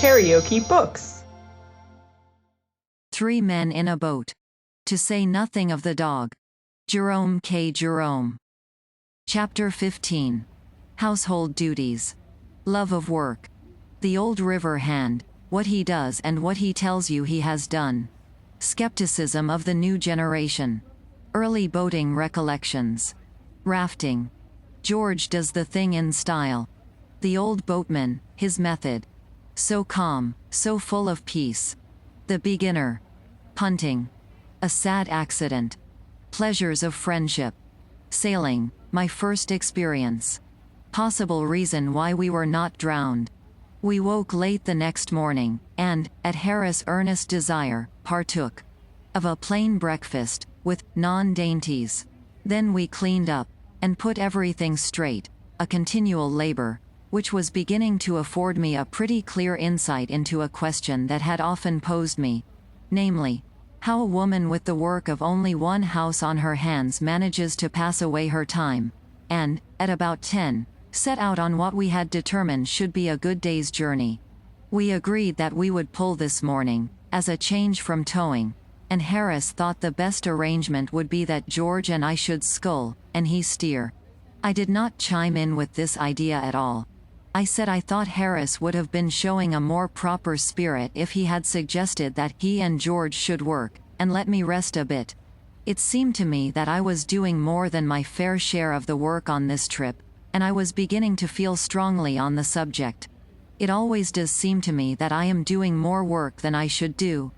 KaraokeBooks. 3 Men in a Boat. To say nothing of the dog. Jerome K. Jerome. Chapter 15. Household Duties. Love of Work. The Old River Hand, what he does and what he tells you he has done. Skepticism of the New Generation. Early Boating Recollections. Rafting. George does the thing in style. The Old Boatman, his method. So calm, so full of peace. The Beginner. Punting. A sad accident. Pleasures of friendship. Sailing, my first experience. Possible reason why we were not drowned. We woke late the next morning, and, at Harris' earnest desire, partook of a plain breakfast, with non-dainties. Then we cleaned up, and put everything straight, a continual labor, which was beginning to afford me a pretty clear insight into a question that had often posed me, namely, how a woman with the work of only one house on her hands manages to pass away her time, and, at about 10, set out on what we had determined should be a good day's journey. We agreed that we would pull this morning, as a change from towing, and Harris thought the best arrangement would be that George and I should scull, and he steer. I did not chime in with this idea at all. I said I thought Harris would have been showing a more proper spirit if he had suggested that he and George should work, and let me rest a bit. It seemed to me that I was doing more than my fair share of the work on this trip, and I was beginning to feel strongly on the subject. It always does seem to me that I am doing more work than I should do.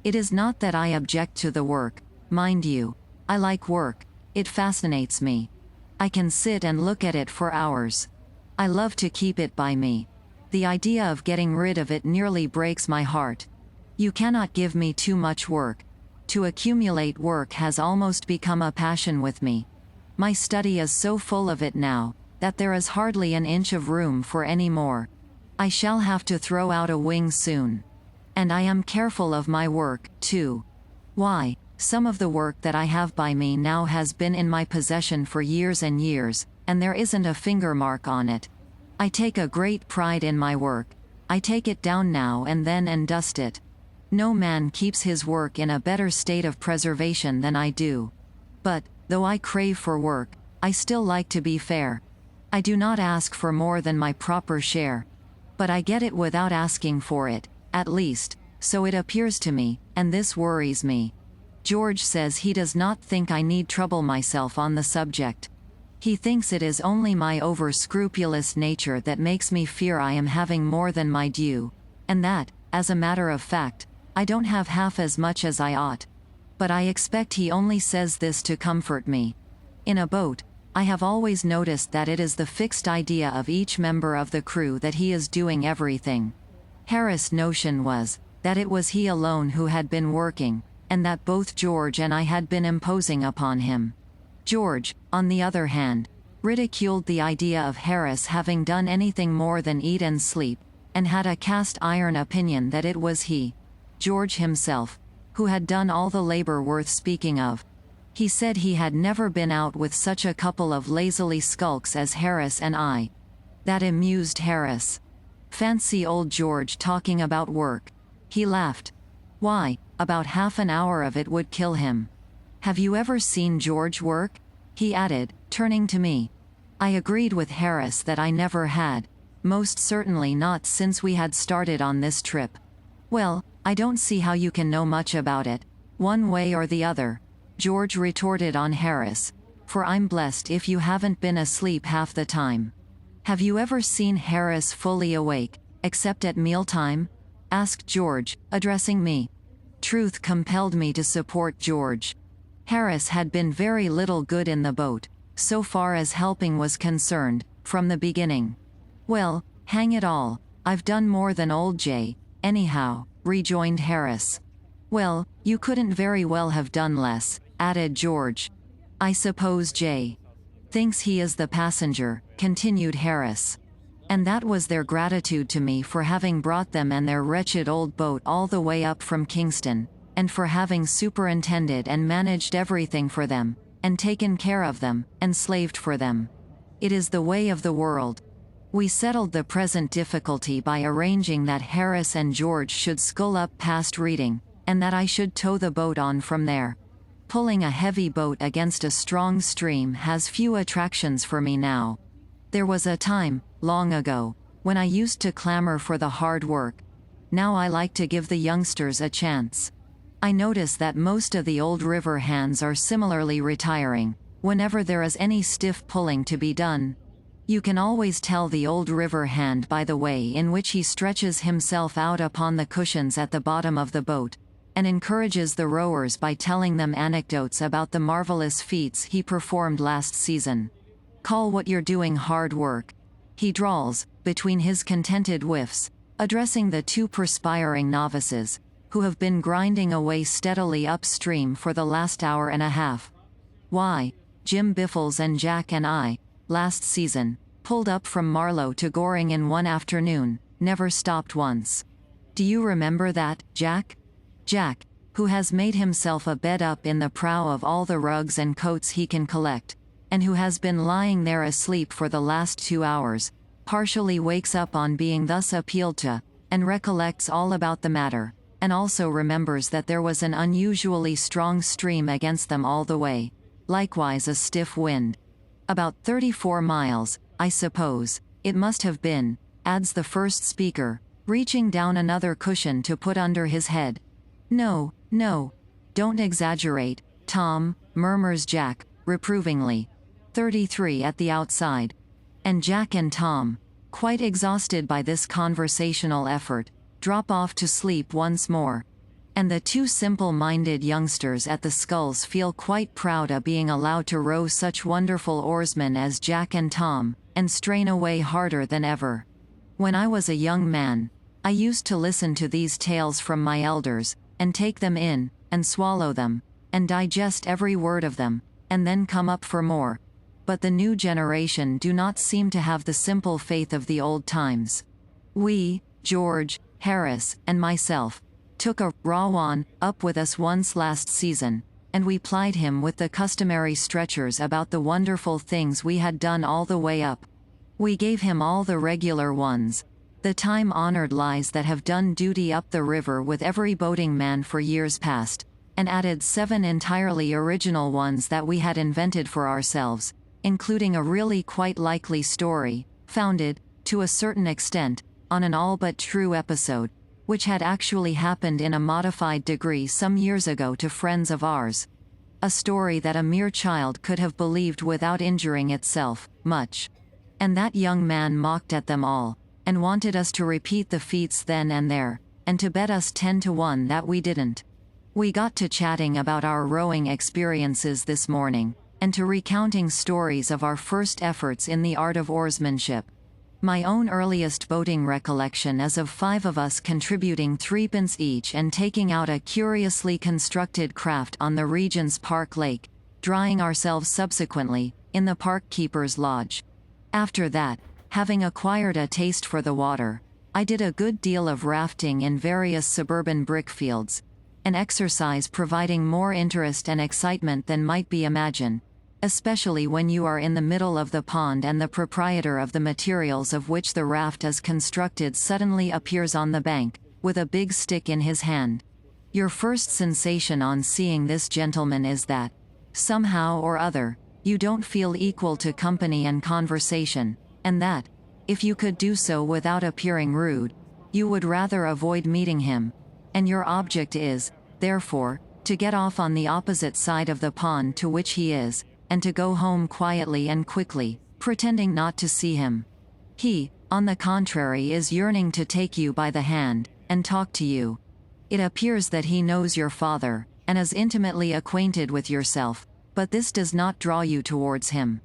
It is not that I object to the work, mind you. I like work, it fascinates me. I can sit and look at it for hours. I love to keep it by me. The idea of getting rid of it nearly breaks my heart. You cannot give me too much work. To accumulate work has almost become a passion with me. My study is so full of it now, that there is hardly an inch of room for any more. I shall have to throw out a wing soon. And I am careful of my work, too. Why, some of the work that I have by me now has been in my possession for years and years, and there isn't a finger mark on it. I take a great pride in my work. I take it down now and then and dust it. No man keeps his work in a better state of preservation than I do. But, though I crave for work, I still like to be fair. I do not ask for more than my proper share. But I get it without asking for it, at least, so it appears to me, and this worries me. George says he does not think I need trouble myself on the subject. He thinks it is only my over-scrupulous nature that makes me fear I am having more than my due, and that, as a matter of fact, I don't have half as much as I ought. But I expect he only says this to comfort me. In a boat, I have always noticed that it is the fixed idea of each member of the crew that he is doing everything. Harris' notion was, that it was he alone who had been working, and that both George and I had been imposing upon him. George, on the other hand, ridiculed the idea of Harris having done anything more than eat and sleep, and had a cast-iron opinion that it was he, George himself, who had done all the labor worth speaking of. He said he had never been out with such a couple of lazily skulks as Harris and I. That amused Harris. Fancy old George talking about work. He laughed. Why, about half an hour of it would kill him. Have you ever seen George work? He added, turning to me. I agreed with Harris that I never had, most certainly not since we had started on this trip. Well, I don't see how you can know much about it, one way or the other, George retorted on Harris, for I'm blessed if you haven't been asleep half the time. Have you ever seen Harris fully awake, except at mealtime? Asked George, addressing me. Truth compelled me to support George. Harris had been very little good in the boat, so far as helping was concerned, from the beginning. Well, hang it all, I've done more than old Jay, anyhow, rejoined Harris. Well, you couldn't very well have done less, added George. I suppose Jay thinks he is the passenger, continued Harris. And that was their gratitude to me for having brought them and their wretched old boat all the way up from Kingston, and for having superintended and managed everything for them, and taken care of them, and slaved for them. It is the way of the world. We settled the present difficulty by arranging that Harris and George should scull up past Reading, and that I should tow the boat on from there. Pulling a heavy boat against a strong stream has few attractions for me now. There was a time, long ago, when I used to clamor for the hard work. Now I like to give the youngsters a chance. I notice that most of the old river hands are similarly retiring, whenever there is any stiff pulling to be done. You can always tell the old river hand by the way in which he stretches himself out upon the cushions at the bottom of the boat, and encourages the rowers by telling them anecdotes about the marvelous feats he performed last season. "Call what you're doing hard work," he drawls, between his contented whiffs, addressing the two perspiring novices, who have been grinding away steadily upstream for the last hour and a half. "Why, Jim Biffles and Jack and I, last season, pulled up from Marlow to Goring in one afternoon, never stopped once. Do you remember that, Jack? Jack, who has made himself a bed up in the prow of all the rugs and coats he can collect, and who has been lying there asleep for the last 2 hours, partially wakes up on being thus appealed to, and recollects all about the matter, and also remembers that there was an unusually strong stream against them all the way, likewise a stiff wind. About 34 miles, I suppose, it must have been," adds the first speaker, reaching down another cushion to put under his head. "No, no. Don't exaggerate, Tom," murmurs Jack, reprovingly. 33 at the outside. And Jack and Tom, quite exhausted by this conversational effort, drop off to sleep once more. And the two simple-minded youngsters at the sculls feel quite proud of being allowed to row such wonderful oarsmen as Jack and Tom, and strain away harder than ever. When I was a young man, I used to listen to these tales from my elders, and take them in, and swallow them, and digest every word of them, and then come up for more. But the new generation do not seem to have the simple faith of the old times. We, George, Harris, and myself, took a raw one up with us once last season, and we plied him with the customary stretchers about the wonderful things we had done all the way up. We gave him all the regular ones, the time-honored lies that have done duty up the river with every boating man for years past, and added 7 entirely original ones that we had invented for ourselves, including a really quite likely story, founded, to a certain extent, on an all but true episode, which had actually happened in a modified degree some years ago to friends of ours. A story that a mere child could have believed without injuring itself much. And that young man mocked at them all, and wanted us to repeat the feats then and there, and to bet us 10 to 1 that we didn't. We got to chatting about our rowing experiences this morning, and to recounting stories of our first efforts in the art of oarsmanship. My own earliest boating recollection is of 5 of us contributing 3 pence each and taking out a curiously constructed craft on the Regent's Park Lake, drying ourselves subsequently, in the park keeper's lodge. After that, having acquired a taste for the water, I did a good deal of rafting in various suburban brickfields, an exercise providing more interest and excitement than might be imagined, especially when you are in the middle of the pond and the proprietor of the materials of which the raft is constructed suddenly appears on the bank, with a big stick in his hand. Your first sensation on seeing this gentleman is that, somehow or other, you don't feel equal to company and conversation, and that, if you could do so without appearing rude, you would rather avoid meeting him, and your object is, therefore, to get off on the opposite side of the pond to which he is, and to go home quietly and quickly, pretending not to see him. He, on the contrary, is yearning to take you by the hand, and talk to you. It appears that he knows your father, and is intimately acquainted with yourself, but this does not draw you towards him.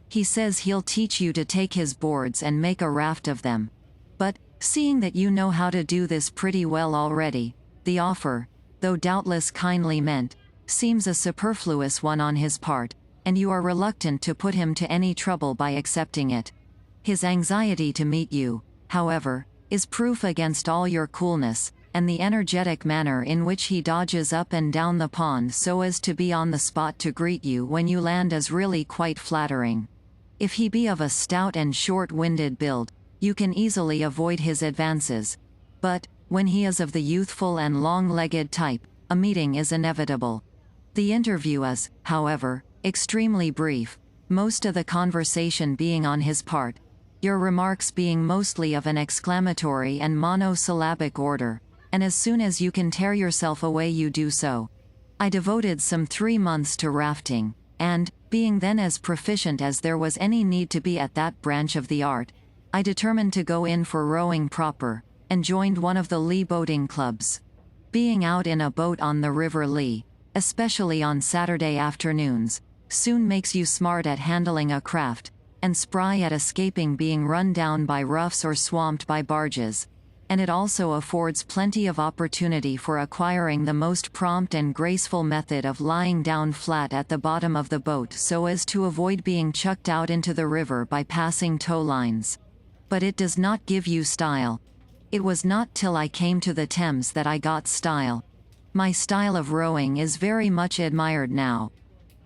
He says he'll teach you to take his boards and make a raft of them. But, seeing that you know how to do this pretty well already, the offer, though doubtless kindly meant, seems a superfluous one on his part, and you are reluctant to put him to any trouble by accepting it. His anxiety to meet you, however, is proof against all your coolness, and the energetic manner in which he dodges up and down the pond so as to be on the spot to greet you when you land is really quite flattering. If he be of a stout and short-winded build, You can easily avoid his advances. But, when he is of the youthful and long-legged type, a meeting is inevitable. The interview is, however, extremely brief, most of the conversation being on his part, your remarks being mostly of an exclamatory and monosyllabic order, and as soon as you can tear yourself away you do so. I devoted some 3 months to rafting, and, being then as proficient as there was any need to be at that branch of the art, I determined to go in for rowing proper, and joined one of the Lee boating clubs. Being out in a boat on the River Lee, especially on Saturday afternoons, soon makes you smart at handling a craft, and spry at escaping being run down by roughs or swamped by barges, and it also affords plenty of opportunity for acquiring the most prompt and graceful method of lying down flat at the bottom of the boat so as to avoid being chucked out into the river by passing tow lines. But it does not give you style. It was not till I came to the Thames that I got style. My style of rowing is very much admired now.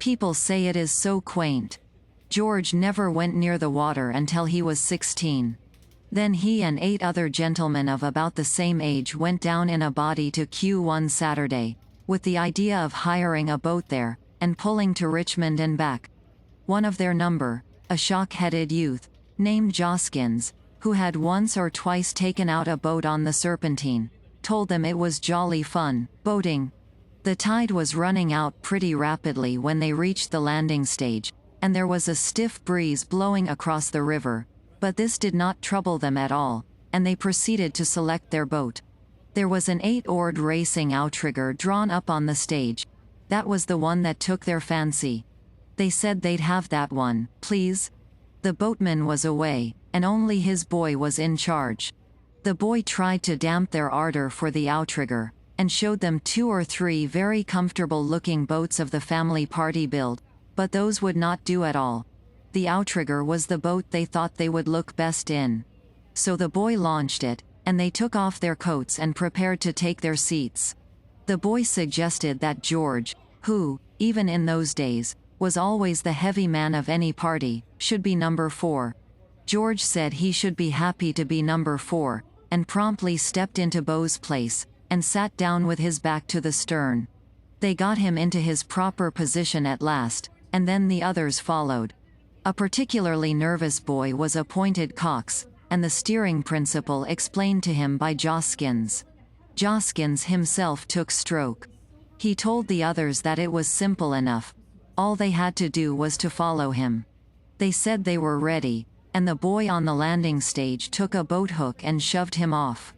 People say it is so quaint. George never went near the water until he was 16. Then he and 8 other gentlemen of about the same age went down in a body to Kew one Saturday, with the idea of hiring a boat there, and pulling to Richmond and back. One of their number, a shock-headed youth, named Joskins, who had once or twice taken out a boat on the Serpentine, told them it was jolly fun, boating. The tide was running out pretty rapidly when they reached the landing stage, and there was a stiff breeze blowing across the river, but this did not trouble them at all, and they proceeded to select their boat. There was an 8-oared racing outrigger drawn up on the stage. That was the one that took their fancy. They said they'd have that one, please. The boatman was away, and only his boy was in charge. The boy tried to damp their ardor for the outrigger, and showed them 2 or 3 very comfortable-looking boats of the family party build, but those would not do at all. The outrigger was the boat they thought they would look best in. So the boy launched it, and they took off their coats and prepared to take their seats. The boy suggested that George, who, even in those days, was always the heavy man of any party, should be number 4. George said he should be happy to be number 4, and promptly stepped into Beau's place, and sat down with his back to the stern. They got him into his proper position at last, and then the others followed. A particularly nervous boy was appointed cox, and the steering principle explained to him by Joskins. Joskins himself took stroke. He told the others that it was simple enough. All they had to do was to follow him. They said they were ready, and the boy on the landing stage took a boat hook and shoved him off.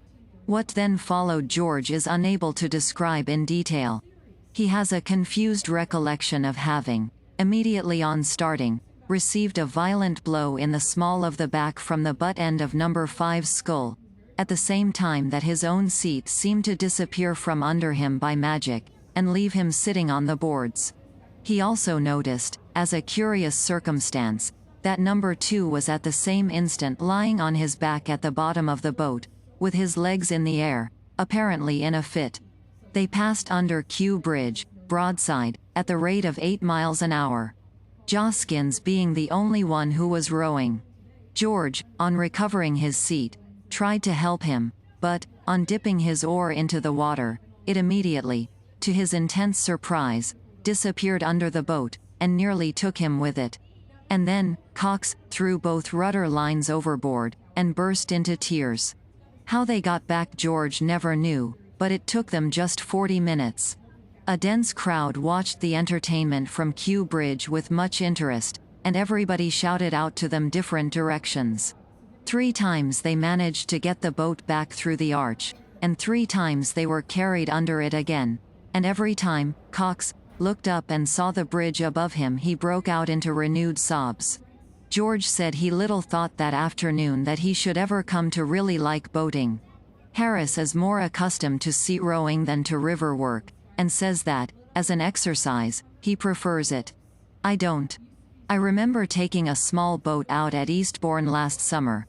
What then followed George is unable to describe in detail. He has a confused recollection of having, immediately on starting, received a violent blow in the small of the back from the butt end of number 5's skull, at the same time that his own seat seemed to disappear from under him by magic, and leave him sitting on the boards. He also noticed, as a curious circumstance, that number 2 was at the same instant lying on his back at the bottom of the boat, with his legs in the air, apparently in a fit. They passed under Kew Bridge, broadside, at the rate of 8 miles an hour. Joskins being the only one who was rowing. George, on recovering his seat, tried to help him, but, on dipping his oar into the water, it immediately, to his intense surprise, disappeared under the boat, and nearly took him with it. And then, Cox threw both rudder lines overboard, and burst into tears. How they got back George never knew, but it took them just 40 minutes. A dense crowd watched the entertainment from Kew Bridge with much interest, and everybody shouted out to them different directions. 3 times they managed to get the boat back through the arch, and 3 times they were carried under it again, and every time Cox looked up and saw the bridge above him he broke out into renewed sobs. George said he little thought that afternoon that he should ever come to really like boating. Harris is more accustomed to sea rowing than to river work, and says that, as an exercise, he prefers it. I don't. I remember taking a small boat out at Eastbourne last summer.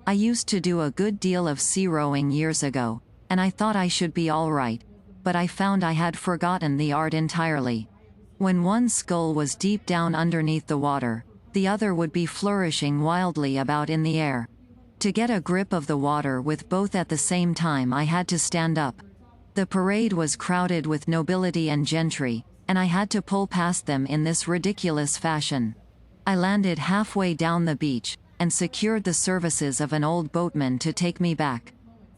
I used to do a good deal of sea rowing years ago, and I thought I should be all right, but I found I had forgotten the art entirely. When one scull was deep down underneath the water, the other would be flourishing wildly about in the air. To get a grip of the water with both at the same time, I had to stand up. The parade was crowded with nobility and gentry, and I had to pull past them in this ridiculous fashion. I landed halfway down the beach, and secured the services of an old boatman to take me back.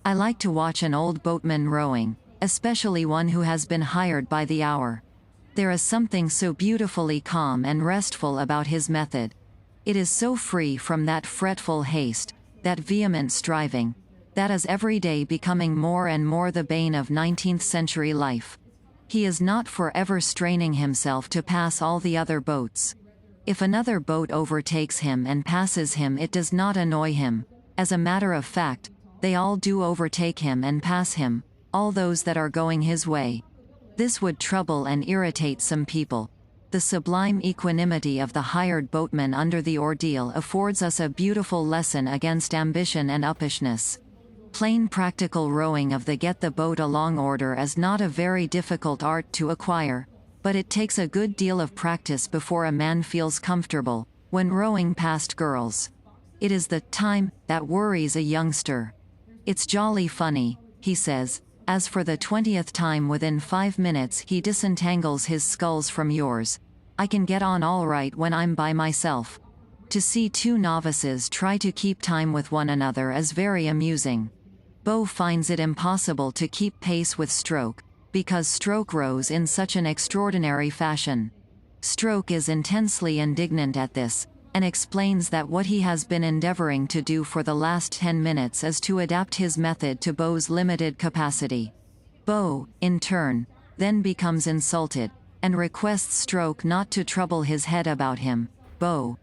I like to watch an old boatman rowing, especially one who has been hired by the hour. There is something so beautifully calm and restful about his method. It is so free from that fretful haste, that vehement striving, that is every day becoming more and more the bane of 19th century life. He is not forever straining himself to pass all the other boats. If another boat overtakes him and passes him, it does not annoy him. As a matter of fact, they all do overtake him and pass him, all those that are going his way. This would trouble and irritate some people. The sublime equanimity of the hired boatman under the ordeal affords us a beautiful lesson against ambition and uppishness. Plain practical rowing of the get the boat along order is not a very difficult art to acquire, but it takes a good deal of practice before a man feels comfortable when rowing past girls. It is the time that worries a youngster. It's jolly funny, he says, as for the 20th time within 5 minutes he disentangles his sculls from yours. I can get on all right when I'm by myself. To see two novices try to keep time with one another is very amusing. Bo finds it impossible to keep pace with Stroke, because Stroke rows in such an extraordinary fashion. Stroke is intensely indignant at this, and explains that what he has been endeavoring to do for the last 10 minutes is to adapt his method to Bo's limited capacity. Bo, in turn, then becomes insulted, and requests Stroke not to trouble his head about him, Bo,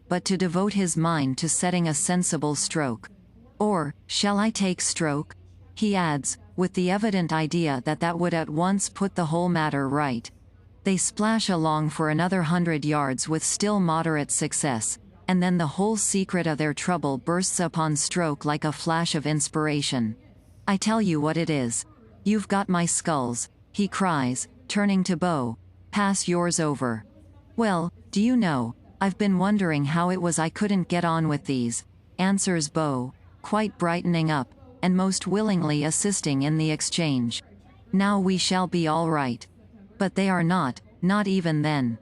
but to devote his mind to setting a sensible stroke. Or, shall I take Stroke? He adds, with the evident idea that that would at once put the whole matter right. They splash along for another 100 yards with still moderate success, and then the whole secret of their trouble bursts upon Stroke like a flash of inspiration. I tell you what it is. You've got my sculls, he cries, turning to Bo. Pass yours over. Well, do you know, I've been wondering how it was I couldn't get on with these, answers Bo, quite brightening up, and most willingly assisting in the exchange. Now we shall be all right. But they are not even then.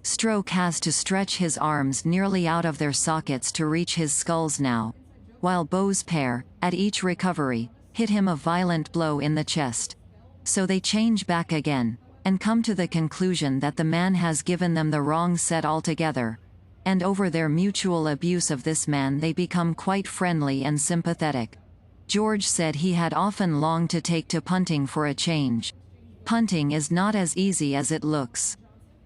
Stroke has to stretch his arms nearly out of their sockets to reach his sculls now, while Bo's pair, at each recovery, hit him a violent blow in the chest. So they change back again, and come to the conclusion that the man has given them the wrong set altogether. And over their mutual abuse of this man they become quite friendly and sympathetic. George said he had often longed to take to punting for a change. Punting is not as easy as it looks.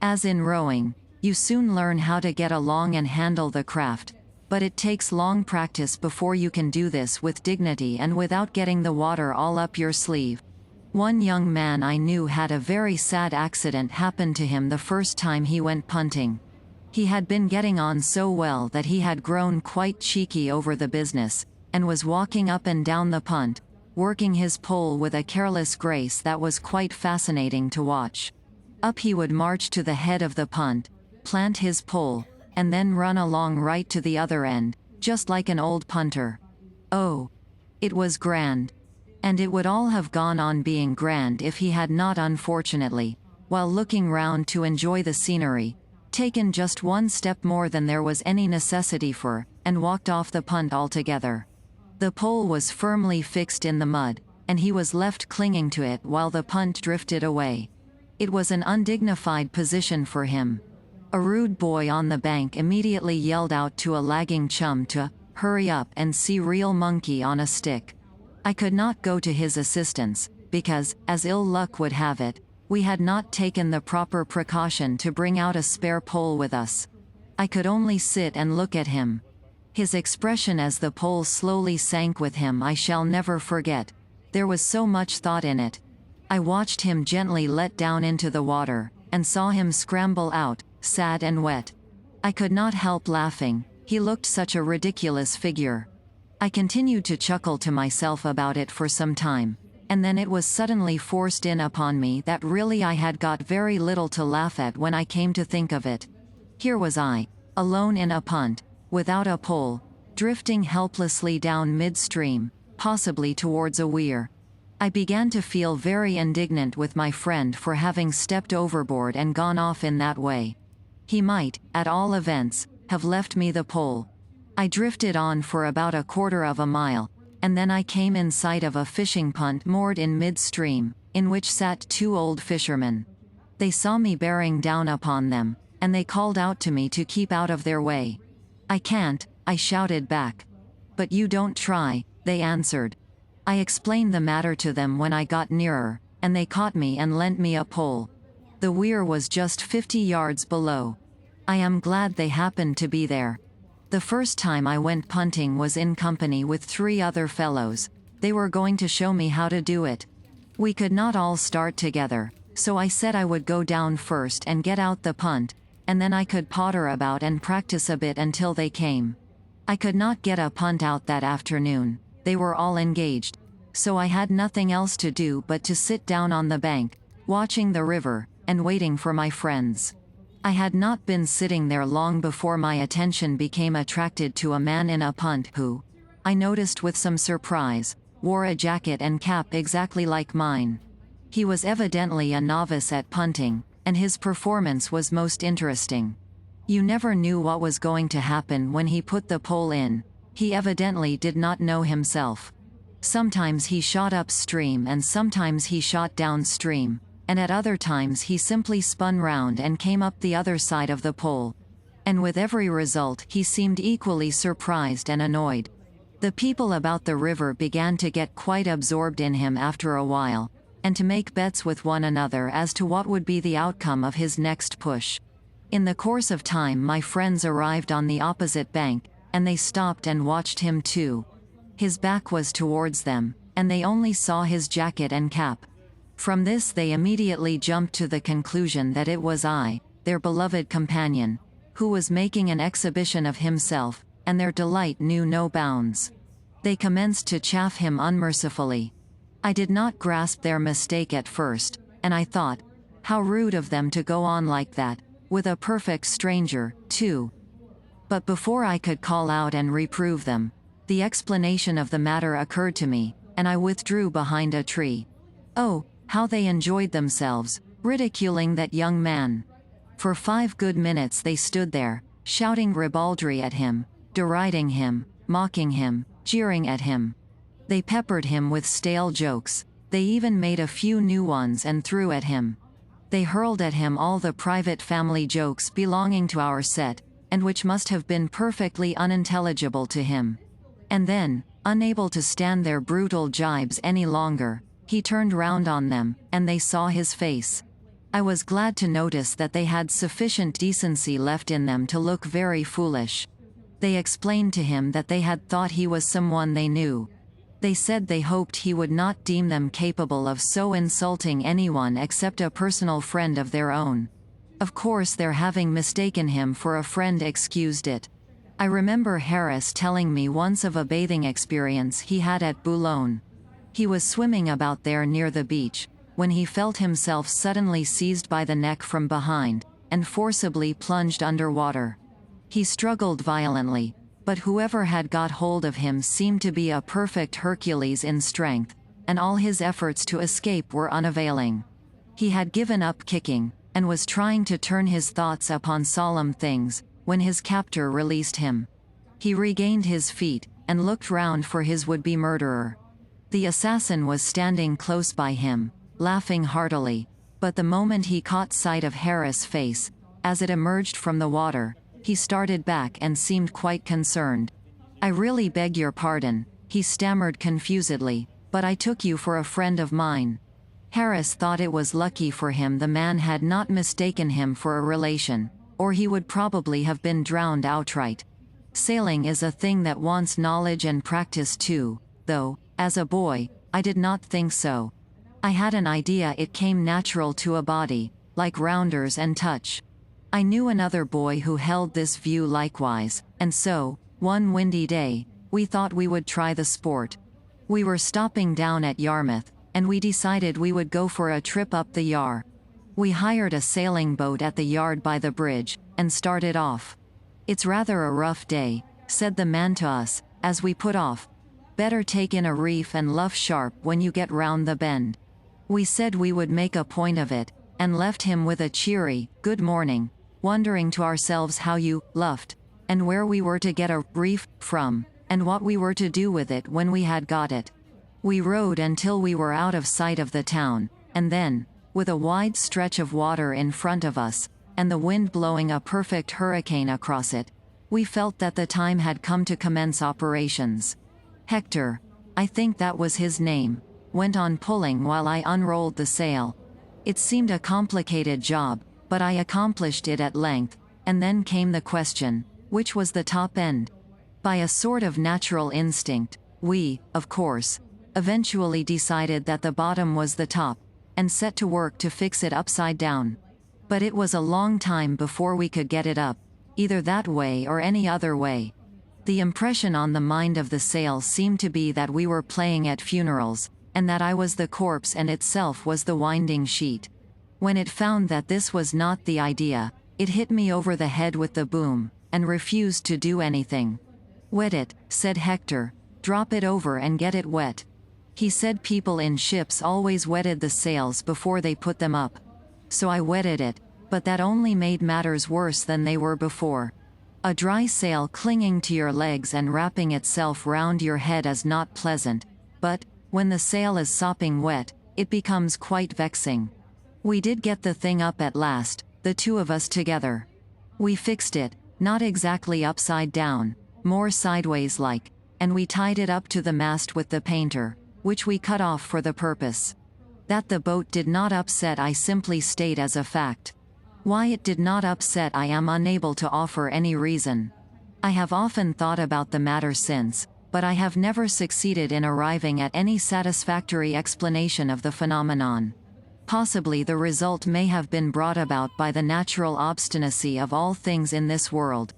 As in rowing, you soon learn how to get along and handle the craft, but it takes long practice before you can do this with dignity and without getting the water all up your sleeve. One young man I knew had a very sad accident happen to him the first time he went punting. He had been getting on so well that he had grown quite cheeky over the business, and was walking up and down the punt, working his pole with a careless grace that was quite fascinating to watch. Up he would march to the head of the punt, plant his pole, and then run along right to the other end, just like an old punter. Oh, it was grand. And it would all have gone on being grand if he had not, unfortunately, while looking round to enjoy the scenery, taken just one step more than there was any necessity for, and walked off the punt altogether. The pole was firmly fixed in the mud, and he was left clinging to it while the punt drifted away. It was an undignified position for him. A rude boy on the bank immediately yelled out to a lagging chum to hurry up and see real monkey on a stick. I could not go to his assistance, because, as ill luck would have it, we had not taken the proper precaution to bring out a spare pole with us. I could only sit and look at him. His expression as the pole slowly sank with him I shall never forget. There was so much thought in it. I watched him gently let down into the water, and saw him scramble out, sad and wet. I could not help laughing, he looked such a ridiculous figure. I continued to chuckle to myself about it for some time, and then it was suddenly forced in upon me that really I had got very little to laugh at when I came to think of it. Here was I, alone in a punt, without a pole, drifting helplessly down midstream, possibly towards a weir. I began to feel very indignant with my friend for having stepped overboard and gone off in that way. He might, at all events, have left me the pole. I drifted on for about a quarter of a mile, and then I came in sight of a fishing punt moored in midstream, in which sat 2 old fishermen. They saw me bearing down upon them, and they called out to me to keep out of their way. "I can't," I shouted back. "But you don't try," they answered. I explained the matter to them when I got nearer, and they caught me and lent me a pole. The weir was just 50 yards below. I am glad they happened to be there. The first time I went punting was in company with 3 other fellows. They were going to show me how to do it. We could not all start together, so I said I would go down first and get out the punt, and then I could potter about and practice a bit until they came. I could not get a punt out that afternoon. They were all engaged. So I had nothing else to do but to sit down on the bank, watching the river, and waiting for my friends. I had not been sitting there long before my attention became attracted to a man in a punt who, I noticed with some surprise, wore a jacket and cap exactly like mine. He was evidently a novice at punting, and his performance was most interesting. You never knew what was going to happen when he put the pole in. He evidently did not know himself. Sometimes he shot upstream and sometimes he shot downstream, and at other times he simply spun round and came up the other side of the pole. And with every result he seemed equally surprised and annoyed. The people about the river began to get quite absorbed in him after a while, and to make bets with one another as to what would be the outcome of his next push. In the course of time my friends arrived on the opposite bank, and they stopped and watched him too. His back was towards them, and they only saw his jacket and cap. From this they immediately jumped to the conclusion that it was I, their beloved companion, who was making an exhibition of himself, and their delight knew no bounds. They commenced to chaff him unmercifully. I did not grasp their mistake at first, and I thought, how rude of them to go on like that, with a perfect stranger, too. But before I could call out and reprove them, the explanation of the matter occurred to me, and I withdrew behind a tree. Oh, how they enjoyed themselves, ridiculing that young man. For 5 good minutes they stood there, shouting ribaldry at him, deriding him, mocking him, jeering at him. They peppered him with stale jokes. They even made a few new ones and threw at him. They hurled at him all the private family jokes belonging to our set, and which must have been perfectly unintelligible to him. And then, unable to stand their brutal jibes any longer, he turned round on them, and they saw his face. I was glad to notice that they had sufficient decency left in them to look very foolish. They explained to him that they had thought he was someone they knew. They said they hoped he would not deem them capable of so insulting anyone except a personal friend of their own. Of course their having mistaken him for a friend excused it. I remember Harris telling me once of a bathing experience he had at Boulogne. He was swimming about there near the beach, when he felt himself suddenly seized by the neck from behind, and forcibly plunged under water. He struggled violently, but whoever had got hold of him seemed to be a perfect Hercules in strength, and all his efforts to escape were unavailing. He had given up kicking, and was trying to turn his thoughts upon solemn things, when his captor released him. He regained his feet, and looked round for his would-be murderer. The assassin was standing close by him, laughing heartily, but the moment he caught sight of Harris' face, as it emerged from the water, he started back and seemed quite concerned. "I really beg your pardon," he stammered confusedly, "but I took you for a friend of mine." Harris thought it was lucky for him the man had not mistaken him for a relation, or he would probably have been drowned outright. Sailing is a thing that wants knowledge and practice too, though, as a boy, I did not think so. I had an idea it came natural to a body, like rounders and touch. I knew another boy who held this view likewise, and so, one windy day, we thought we would try the sport. We were stopping down at Yarmouth, and we decided we would go for a trip up the Yar. We hired a sailing boat at the yard by the bridge, and started off. It's rather a rough day, said the man to us, as we put off. "Better take in a reef and luff sharp when you get round the bend." We said we would make a point of it, and left him with a cheery, "Good morning," wondering to ourselves how you luffed, and where we were to get a reef from, and what we were to do with it when we had got it. We rowed until we were out of sight of the town, and then, with a wide stretch of water in front of us, and the wind blowing a perfect hurricane across it, we felt that the time had come to commence operations. Hector, I think that was his name, went on pulling while I unrolled the sail. It seemed a complicated job, but I accomplished it at length, and then came the question, which was the top end? By a sort of natural instinct, we, of course, eventually decided that the bottom was the top, and set to work to fix it upside down. But it was a long time before we could get it up, either that way or any other way. The impression on the mind of the sail seemed to be that we were playing at funerals, and that I was the corpse and itself was the winding sheet. When it found that this was not the idea, it hit me over the head with the boom, and refused to do anything. "Wet it," said Hector, "drop it over and get it wet." He said people in ships always wetted the sails before they put them up. So I wetted it, but that only made matters worse than they were before. A dry sail clinging to your legs and wrapping itself round your head is not pleasant, but, when the sail is sopping wet, it becomes quite vexing. We did get the thing up at last, the two of us together. We fixed it, not exactly upside down, more sideways like, and we tied it up to the mast with the painter, which we cut off for the purpose. That the boat did not upset I simply state as a fact. Why it did not upset I am unable to offer any reason. I have often thought about the matter since, but I have never succeeded in arriving at any satisfactory explanation of the phenomenon. Possibly the result may have been brought about by the natural obstinacy of all things in this world.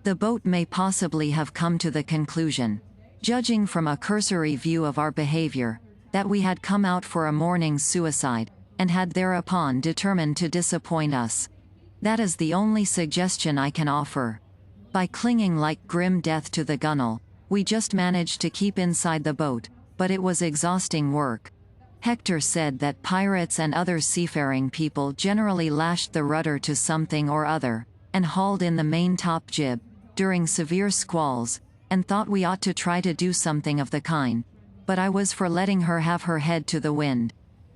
The boat may possibly have come to the conclusion, judging from a cursory view of our behavior, that we had come out for a morning's suicide, and had thereupon determined to disappoint us. That is the only suggestion I can offer. By clinging like grim death to the gunwale, we just managed to keep inside the boat, but it was exhausting work. Hector said that pirates and other seafaring people generally lashed the rudder to something or other, and hauled in the main top jib, during severe squalls, and thought we ought to try to do something of the kind, but I was for letting her have her head to the wind.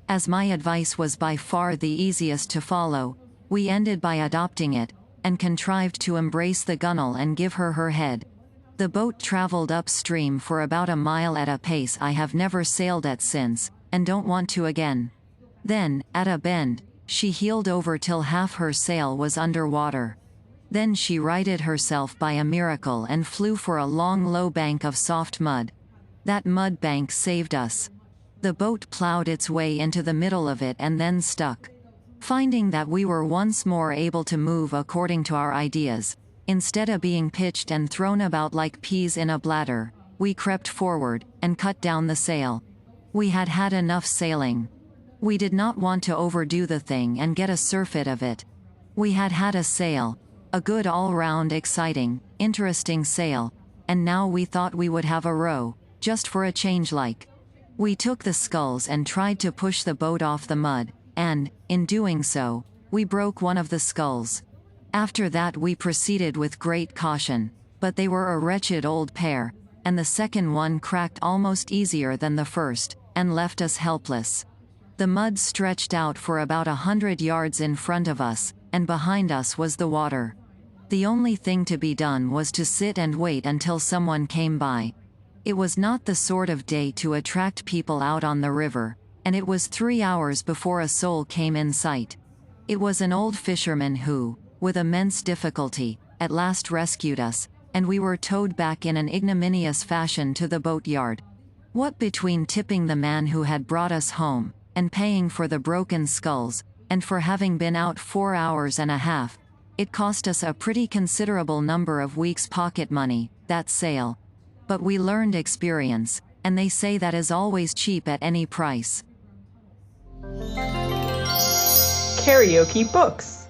As my advice was by far the easiest to follow, we ended by adopting it, and contrived to embrace the gunwale and give her her head. The boat traveled upstream for about a mile at a pace I have never sailed at since, and don't want to again. Then, at a bend, she heeled over till half her sail was under water. Then she righted herself by a miracle and flew for a long low bank of soft mud. That mud bank saved us. The boat plowed its way into the middle of it and then stuck. Finding that we were once more able to move according to our ideas, instead of being pitched and thrown about like peas in a bladder, we crept forward, and cut down the sail. We had had enough sailing. We did not want to overdo the thing and get a surfeit of it. We had had a sail, a good all-round exciting, interesting sail, and now we thought we would have a row, just for a change like. We took the sculls and tried to push the boat off the mud, and, in doing so, we broke one of the sculls. After that we proceeded with great caution, but they were a wretched old pair, and the second one cracked almost easier than the first, and left us helpless. The mud stretched out for about 100 yards in front of us, and behind us was the water. The only thing to be done was to sit and wait until someone came by. It was not the sort of day to attract people out on the river, and it was 3 hours before a soul came in sight. It was an old fisherman who, with immense difficulty, at last rescued us, and we were towed back in an ignominious fashion to the boat-yard. What between tipping the man who had brought us home, and paying for the broken sculls, and for having been out 4 hours and a half, it cost us a pretty considerable number of weeks' pocket money, that sail. But we learned experience, and they say that is always cheap at any price. KaraokeBooks.